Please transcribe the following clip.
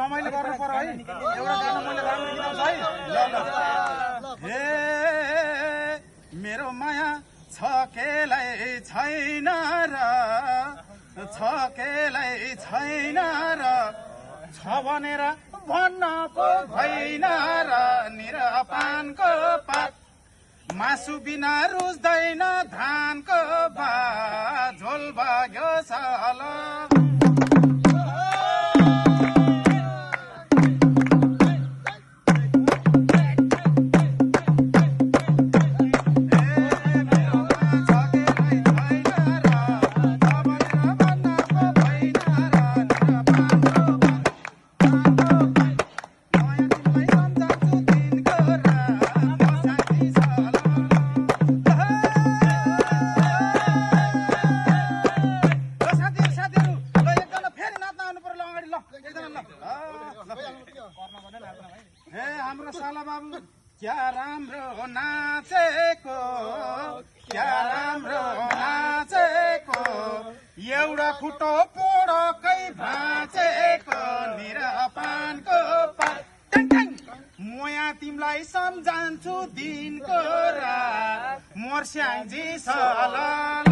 रमाइलो गर्नु पर्यो है एउटा गाना मैले राम्रो गीत है हे मेरो माया छ केलाई छैन र छ केलाई छैन र छ भनेर भन्न पो भएन र निरपानको पात मासु बिना रुच्दैन धानको भात झोल भाग्यो साल हाम्रो साला बाबु क्या राम्रो नाचेको क्या राम्रो नाचेको एउटा खुट्टो पोडकै भाँचेको निरपानको पात म यहाँ तिमीलाई सम्झन्छु दिनको रात मोर्स्याङजी साला